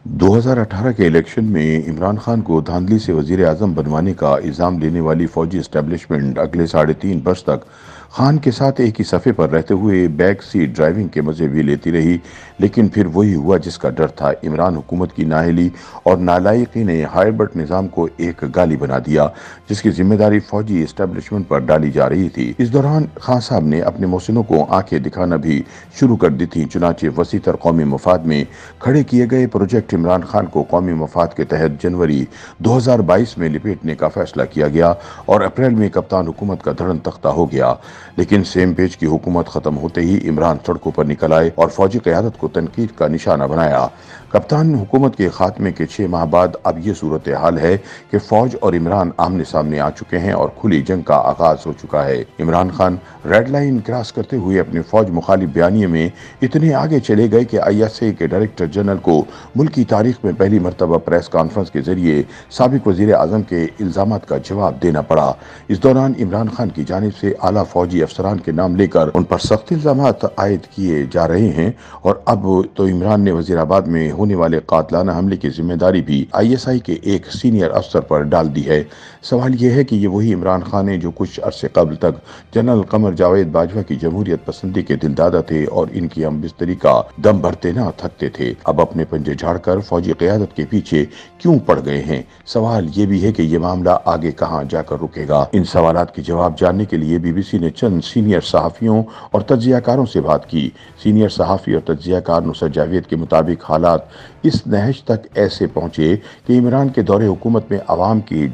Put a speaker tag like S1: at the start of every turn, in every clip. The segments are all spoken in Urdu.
S1: 2018 کے الیکشن میں عمران خان کو دھاندلی سے وزیر اعظم بنوانے کا الزام لینے والی فوجی اسٹیبلشمنٹ اگلے 3.5 برس تک خان کے ساتھ ایک ہی صفحے پر رہتے ہوئے بیک سیٹ ڈرائیونگ کے مزے بھی لیتی رہی، لیکن پھر وہی ہوا جس کا ڈر تھا۔ عمران حکومت کی نااہلی اور نالائقی نے ہائبرٹ نظام کو ایک گالی بنا دیا، جس کی ذمہ داری فوجی اسٹیبلشمنٹ پر ڈالی جا رہی تھی۔ اس دوران خان صاحب نے اپنے محسنوں کو آنکھیں دکھانا بھی شروع کر دی تھی، چنانچہ وسیع تر قومی مفاد میں کھڑے کیے گئے پروجیکٹ عمران خان کو قومی مفاد کے تحت جنوری 2022 میں لپیٹنے کا فیصلہ کیا گیا اور اپریل میں کپتان حکومت کا دھڑن تختہ ہو گیا۔ لیکن سیم پیج کی حکومت ختم ہوتے ہی عمران سڑکوں پر نکل آئے اور فوجی قیادت کو تنقید کا نشانہ بنایا۔ کپتان حکومت کے خاتمے کے 6 ماہ بعد اب یہ صورتحال ہے کہ فوج اور عمران آمنے سامنے آ چکے ہیں اور کھلی جنگ کا آغاز ہو چکا ہے۔ Imran Khan red line cross کرتے ہوئے اپنے فوج مخالف بیانیے میں اتنے آگے چلے گئے کہ ISI کے ڈائریکٹر جنرل کو ملکی تاریخ میں پہلی مرتبہ پریس کانفرنس کے ذریعے سابق وزیر اعظم کے الزامات کا جواب دینا پڑا۔ اس دوران عمران خان کی جانب سے اعلیٰ فوجی افسران کے نام لے کر ان پر سخت الزامات عائد کیے جا رہے ہیں، اور اب تو عمران نے وزیر آباد میں ہونے والے قاتلانہ حملے کی ذمہ داری بھی ISI کے ایک سینئر افسر پر ڈال دی ہے۔ سوال یہ ہے کہ یہ وہی عمران خان ہے جو کچھ عرصے قبل تک جنرل قمر جاوید باجوہ کی جمہوریت پسندی کے دلدادہ تھے اور ان کی ہم بستری کا دم بھرتے نہ تھکتے تھے۔ اب اپنے پنجے جھاڑ کر فوجی قیادت کے پیچھے کیوں پڑ گئے ہیں؟ سوال یہ بھی ہے کہ یہ معاملہ آگے کہاں جا کر رکے گا؟ ان سوالات کے جواب جاننے کے لیے BBC نے چند سینئر صحافیوں اور تجزیہ کاروں سے بات کی۔ سینئر صحافی اور تجزیہ کار نصرت جاوید کے مطابق حالات اس نہج تک ایسے پہنچے کہ عمران کے دور حکومت میں عوام کی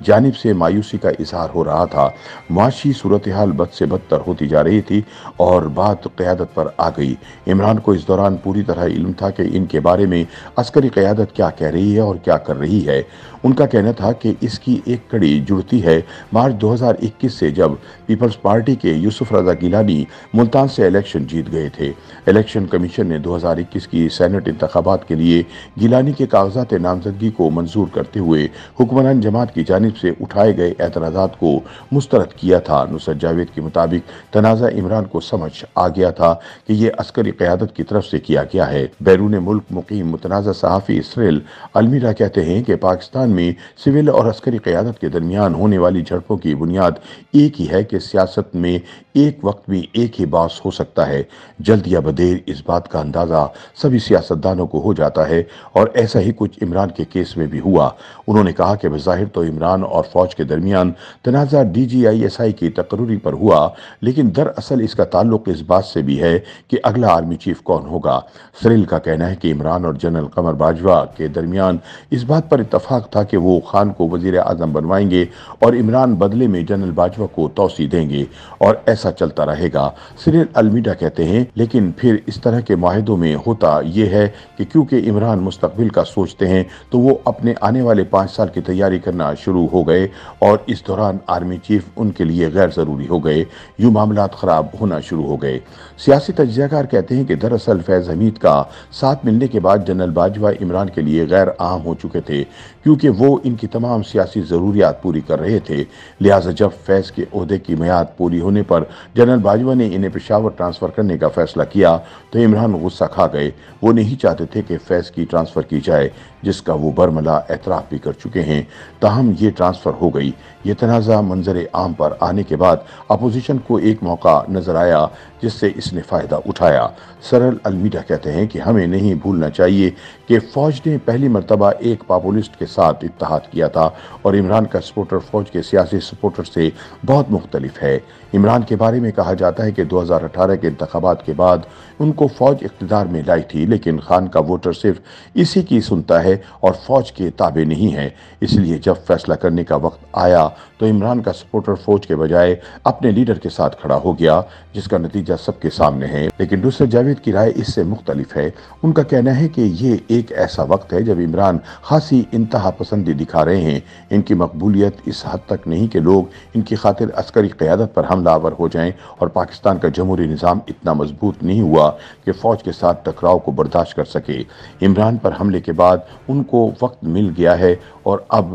S1: جانب سے مایوسی کا اظہار ہو رہا تھا، معاشی صورتحال بد سے بدتر ہوتی جا رہی تھی اور بات قیادت پر آ گئی۔ عمران کو اس دوران پوری طرح علم تھا کہ ان کے بارے میں عسکری قیادت کیا کہہ رہی ہے اور کیا کر رہی ہے۔ ان کا کہنا تھا کہ اس کی ایک کڑی جڑتی ہے مارچ 2021 سے، جب پیپلز پارٹی کے یوسف رضا گیلانی ملتان سے الیکشن جیت گئے تھے۔ الیکشن کمیشن نے 2021 کی سینٹ انتخابات کے لیے گیلانی کے کاغذات نامزدگی کو منظور کرتے ہوئے حکمران جماعت کی جانب سے اٹھائے گئے اعتراضات کو مسترد کیا تھا۔ نصرت جاوید کے مطابق تنازع عمران کو سمجھ آ گیا تھا کہ یہ عسکری قیادت کی طرف سے کیا گیا ہے۔ بیرون ملک مقیم متنازع صحافی سریل المیرا کہتے ہیں کہ پاکستان میں سول اور عسکری قیادت کے درمیان ہونے والی جھڑپوں کی بنیاد ایک ہی ہے کہ سیاست میں ایک وقت میں ایک ہی باس ہو سکتا ہے۔ جلد یا بدیر اس بات کا اندازہ سبھی سیاستدانوں کو ہو جاتا ہے، اور ایسا ہی کچھ عمران کے کیس میں بھی ہوا۔ انہوں نے کہا کہ بظاہر تو عمران اور فوج کے درمیان تنازع DGISI کی تقرری پر ہوا، لیکن دراصل اس کا تعلق اس بات سے بھی ہے کہ اگلا آرمی چیف کون ہوگا۔ سریل کا کہنا ہے کہ عمران اور جنرل قمر باجوہ کے درمیان اس بات پر اتفاق تھا کہ وہ خان کو وزیر اعظم بنوائیں گے اور عمران بدلے میں جنرل باجوہ کو توسیع دیں گے، اور ایسا چلتا رہے گا۔ سریل المیڈا کہتے ہیں لیکن پھر اس طرح کے معاہدوں میں ہوتا یہ ہے کہ کیونکہ عمران مستقبل کا سوچتے ہیں تو وہ اپنے آنے والے 5 سال کی تیاری کرنا شروع ہو گئے، اور اس دوران آرمی چیف ان کے لیے غیر ضروری ہو گئے۔ یوں معاملات خراب ہونا شروع ہو گئے۔ سیاسی تجزیہ کار کہتے ہیں کہ دراصل فیض حمید کا ساتھ ملنے کے بعد جنرل باجوہ عمران کے لیے غیر عام ہو چکے تھے، کیونکہ وہ ان کی تمام سیاسی ضروریات پوری کر رہے تھے۔ لہٰذا جب فیض کے عہدے کی میعاد پوری ہونے پر جنرل باجوہ نے انہیں پشاور ٹرانسفر کرنے کا فیصلہ کیا تو عمران غصہ کھا گئے۔ وہ نہیں چاہتے تھے کہ فیض کی ٹرانسفر کی جائے، جس کا وہ برملا اعتراف بھی کر چکے ہیں۔ تاہم یہ ٹرانسفر ہو گئی۔ یہ تنازع منظر عام پر آنے کے بعد اپوزیشن کو ایک موقع نظر آیا جس سے اس نے فائدہ اٹھایا۔ سرل المیڈا کہتے ہیں کہ ہمیں نہیں بھولنا چاہیے کہ فوج نے پہلی مرتبہ ایک پاپولسٹ کے ساتھ اتحاد کیا تھا، اور عمران کا سپورٹر فوج کے سیاسی سپورٹر سے بہت مختلف ہے۔ عمران کے بارے میں کہا جاتا ہے کہ 2018 کے انتخابات کے بعد ان کو فوج اقتدار میں لائی تھی، لیکن خان کا ووٹر صرف اسی کی سنتا ہے اور فوج کے تابع نہیں ہے۔ اس لیے جب فیصلہ کرنے کا وقت آیا تو عمران کا سپورٹر فوج کے بجائے اپنے لیڈر کے ساتھ کھڑا ہو گیا، جس کا نتیجہ سب کے سامنے ہے۔ لیکن نصرت جاوید کی رائے اس سے مختلف ہے۔ ان کا کہنا ہے کہ یہ ایک ایسا وقت ہے جب عمران خاصی انتہا پسندی دکھا رہے ہیں۔ ان کی مقبولیت اس حد تک نہیں کہ لوگ ان کی خاطر عسکری قیادت پر حملہ آور ہو جائیں، اور پاکستان کا جمہوری نظام اتنا مضبوط نہیں ہوا کہ فوج کے ساتھ ٹکراؤ کو برداشت کر سکے۔ عمران پر حملے کے بعد ان کو وقت مل گیا ہے اور اب